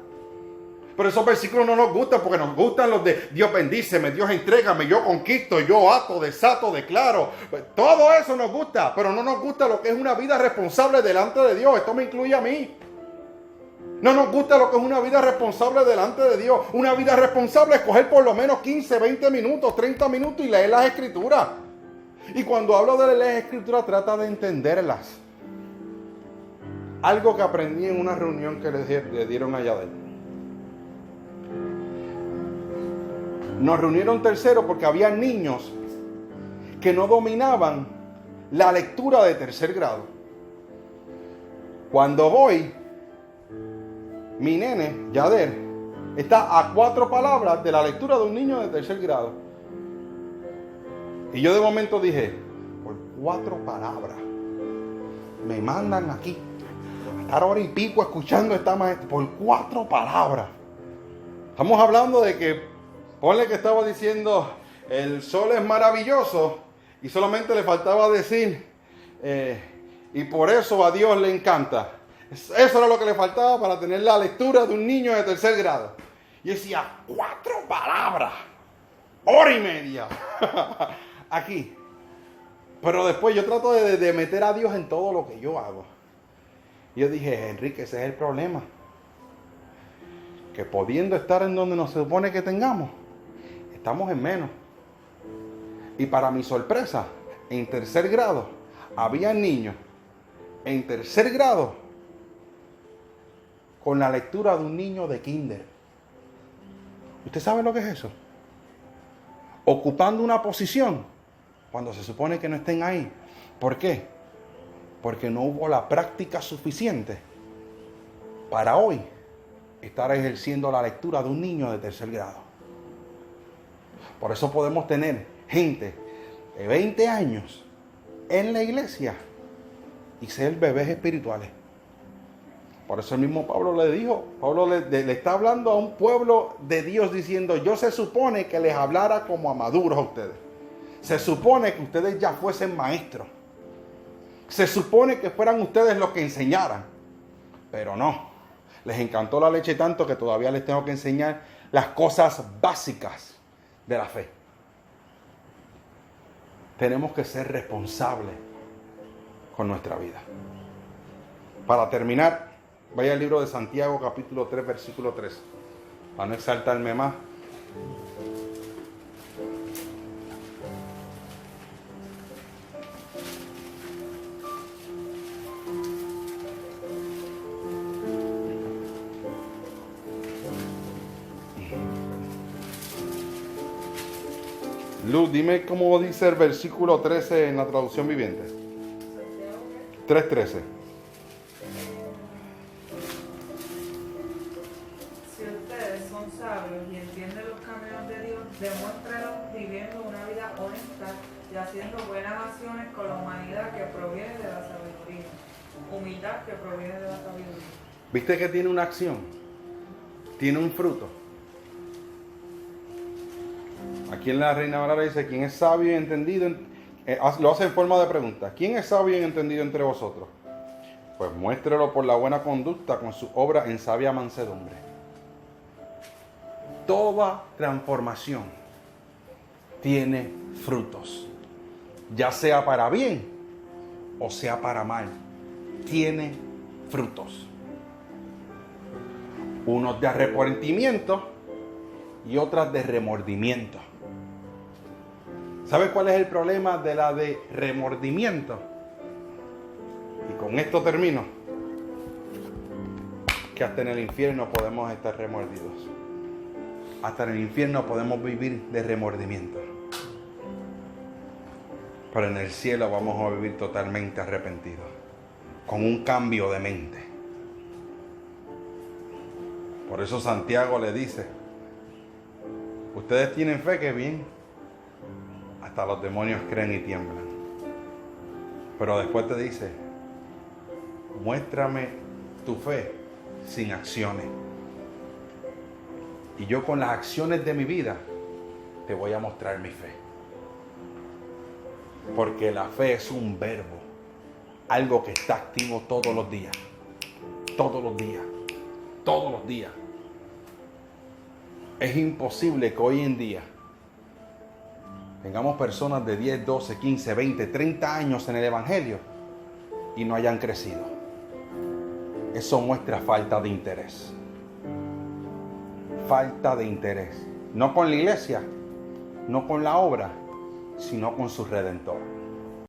Pero esos versículos no nos gustan, porque nos gustan los de Dios bendíceme, Dios entrégame, yo conquisto, yo ato, desato, declaro. Todo eso nos gusta, pero no nos gusta lo que es una vida responsable delante de Dios. Esto me incluye a mí. No nos gusta lo que es una vida responsable delante de Dios. Una vida responsable es coger por lo menos 15, 20 minutos, 30 minutos y leer las Escrituras. Y cuando hablo de leer las Escrituras, trata de entenderlas. Algo que aprendí en una reunión que le dieron a Yadel. Nos reunieron tercero porque había niños que no dominaban la lectura de tercer grado. Cuando voy, mi nene, Yader, está a 4 palabras de la lectura de un niño de tercer grado. Y yo de momento dije: por 4 palabras me mandan aquí a estar hora y pico escuchando a esta maestra. Por 4 palabras. Estamos hablando de que, ponle que estaba diciendo el sol es maravilloso y solamente le faltaba decir y por eso a Dios le encanta. Eso era lo que le faltaba para tener la lectura de un niño de tercer grado. Y decía: 4 palabras, hora y media aquí. Pero después yo trato de meter a Dios en todo lo que yo hago. Y yo dije: Enrique, ese es el problema, que pudiendo estar en donde nos supone que tengamos, estamos en menos. Y para mi sorpresa, en tercer grado había niños en tercer grado con la lectura de un niño de kinder. ¿Usted sabe lo que es eso? Ocupando una posición cuando se supone que no estén ahí. ¿Por qué? Porque no hubo la práctica suficiente para hoy estar ejerciendo la lectura de un niño de tercer grado. Por eso podemos tener gente de 20 años en la iglesia y ser bebés espirituales. Por eso el mismo Pablo le dijo, le está hablando a un pueblo de Dios diciendo: yo se supone que les hablara como a maduros a ustedes. Se supone que ustedes ya fuesen maestros. Se supone que fueran ustedes los que enseñaran. Pero no. Les encantó la leche tanto que todavía les tengo que enseñar las cosas básicas de la fe. tenemos que ser responsables con nuestra vida. Para terminar, vaya al libro de Santiago, capítulo 3, versículo 3. Para no exaltarme más. Luz, dime cómo dice el versículo 13 en la traducción viviente. 3:13. Si ustedes son sabios y entienden los caminos de Dios, demuéstrenlo viviendo una vida honesta y haciendo buenas acciones con la humanidad que proviene de la sabiduría. Humildad que proviene de la sabiduría. ¿Viste que tiene una acción? Tiene un fruto. Aquí en la Reina Valera dice, ¿quién es sabio y entendido? Lo hace en forma de pregunta. ¿Quién es sabio y entendido entre vosotros? Pues muéstrelo por la buena conducta con su obra en sabia mansedumbre. Toda transformación tiene frutos. Ya sea para bien o sea para mal. Tiene frutos. Unos de arrepentimiento y otras de remordimiento. ¿Sabes cuál es el problema de la de remordimiento? Y con esto termino. Que hasta en el infierno podemos estar remordidos. Hasta en el infierno podemos vivir de remordimiento. Pero en el cielo vamos a vivir totalmente arrepentidos. Con un cambio de mente. Por eso Santiago le dice, ustedes tienen fe, que bien. Hasta los demonios creen y tiemblan. Pero después te dice, muéstrame tu fe sin acciones. Y yo con las acciones de mi vida te voy a mostrar mi fe. Porque la fe es un verbo, algo que está activo todos los días. Todos los días. Todos los días. Es imposible que hoy en día tengamos personas de 10, 12, 15, 20, 30 años en el Evangelio y no hayan crecido. Eso muestra falta de interés. Falta de interés. No con la iglesia, no con la obra, sino con su Redentor.